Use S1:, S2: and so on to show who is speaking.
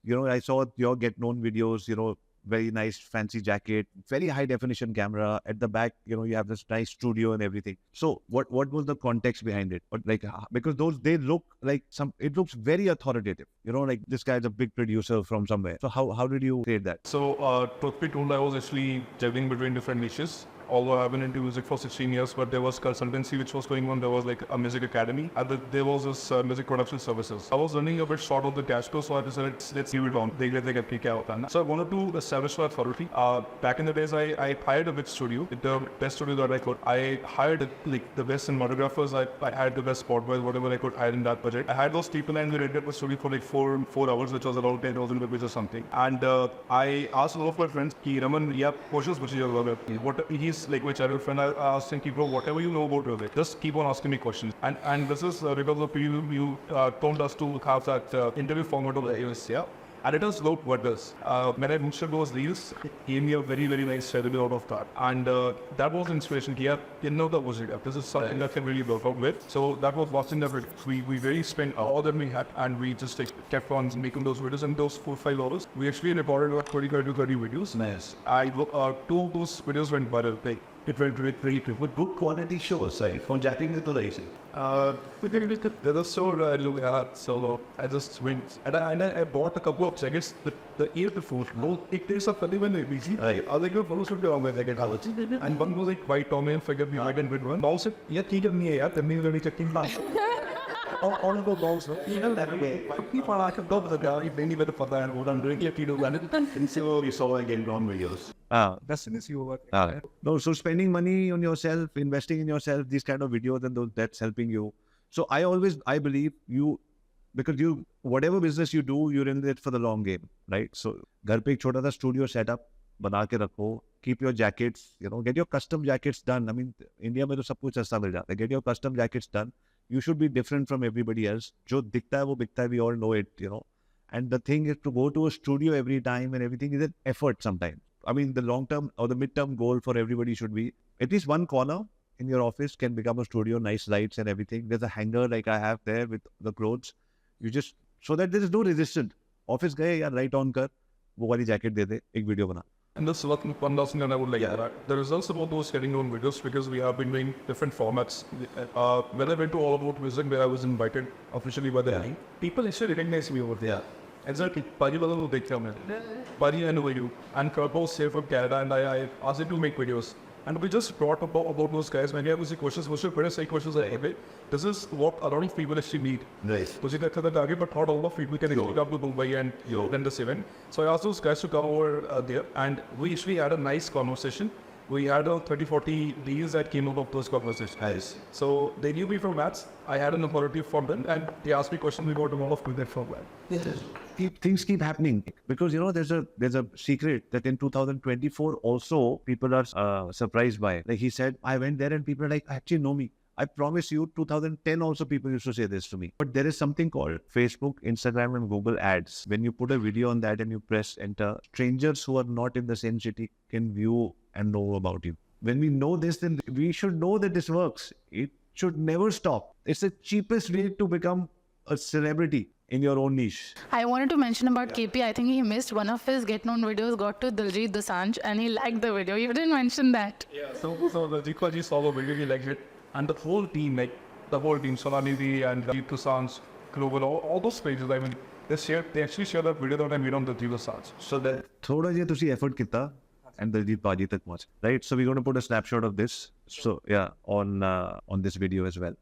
S1: I saw your Get Known videos, very nice fancy jacket, very high definition camera at the back, you have this nice studio and everything. So what was the context behind it? But like, because they look like it looks very authoritative, like this guy's a big producer from somewhere. So how did you create that?
S2: So, truth be told, I was actually juggling between different niches. Although I've been into music for 16 years, but there was consultancy which was going on. There was like a music academy, and there was this music production services. I was running a bit short of the cash flow, so I decided let's give it on. So I wanted to establish my authority. Back in the days, I hired a big studio, the best studio that I could. I hired like the best cinematographers. I hired the best spot boys, whatever I could hire in that budget. I hired those people and we rented the studio for like four hours, which was around 10,000 rupees or something. And I asked a lot of my friends, "Ki Raman, yeah, questions what he's like my childhood friend." I asked him, bro, whatever you know about music, just keep on asking me questions. And this is because of you told us to have that interview format of the AOS, yeah. And it has looked wonders. When I boosted those reels, it gave me a very, very nice revenue out of that. And that was inspiration. Here, that was it. This is something that can really work out with. So that was watching the videos. We really spent all that we had, and we just kept on making those videos. And those 4-5 hours, we actually recorded about 30 videos. Nice. Two of those videos went viral. It went very quick with good quality shows, from jacking to racing. They were so I just went and I bought a couple of jackets the year before. It takes a funny when they busy. I was like, "Follow should go on with jacket." And one was like white Tommy and figured me I can win one. Also, yeah, keep me yeah, then me really checking back. All of those, that way. People are like, "Go with the guy, if they need better for that, and what I'm doing, if you do run it." And so you saw again on videos. That's in this you
S1: No, so spending money on yourself, investing in yourself, these kind of videos and that's helping you. So I believe because whatever business you do, you're in it for the long game, right? So घर पे एक छोटा सा studio setup बना के रखो, keep your jackets, get your custom jackets done. I mean, India में तो सब कुछ सस्ता मिल जाता है. Get your custom jackets done. You should be different from everybody else. जो दिखता है वो बिकता है. We all know it, And the thing is to go to a studio every time and everything is an effort sometimes. I mean, the long-term or the mid-term goal for everybody should be at least one corner in your office can become a studio, nice lights and everything. There's a hanger like I have there with the clothes. You just, so that there is no resistance. Office गए यार light on कर, वो वाली jacket दे दे, एक video बना.
S2: And that's one last thing that I would like to add. The results about those getting on videos because we have been doing different formats. When I went to All About Music, where I was invited officially by the line, people actually recognize me over there. Exactly. Pari will take care of it. Pari, I know you. And Kurt was here from Canada, and I asked him to make videos. And we just brought about those guys. When you have questions, questions are this is what a lot of people actually need.
S1: Right.
S2: So you get that target, but not all of people can actually come to Mumbai and then this event. So I asked those guys to come over there, and we actually had a nice conversation. We had 30-40 deals that came out of those conversations.
S1: Nice.
S2: So they knew me from maths. I had an authority from them, and they asked me questions. We got a lot of good from that.
S1: Yes. Things keep happening because there's a secret that in 2024 also people are surprised by. Like he said, I went there and people are like, actually know me. I promise you, 2010 also people used to say this to me. But there is something called Facebook, Instagram, and Google Ads. When you put a video on that and you press enter, strangers who are not in the same city can view and know about you. When we know this, then we should know that this works. It should never stop. It's the cheapest way to become a celebrity in your own niche.
S3: I wanted to mention about KP. I think he missed one of his Get Known videos, got to Diljit Dosanjh, and he liked the video. You didn't mention that.
S2: Yeah. So Diljit saw the video, he liked it. And the whole team, Sonali and Diljit Dosanjh, Global, all those pages, I mean, they actually shared that video that I made on Diljit Dosanjh.
S1: So that thoda je tusi effort kita and Diljit Paji tak pahunch, right? So we're going to put a snapshot of this. So yeah, on this video as well.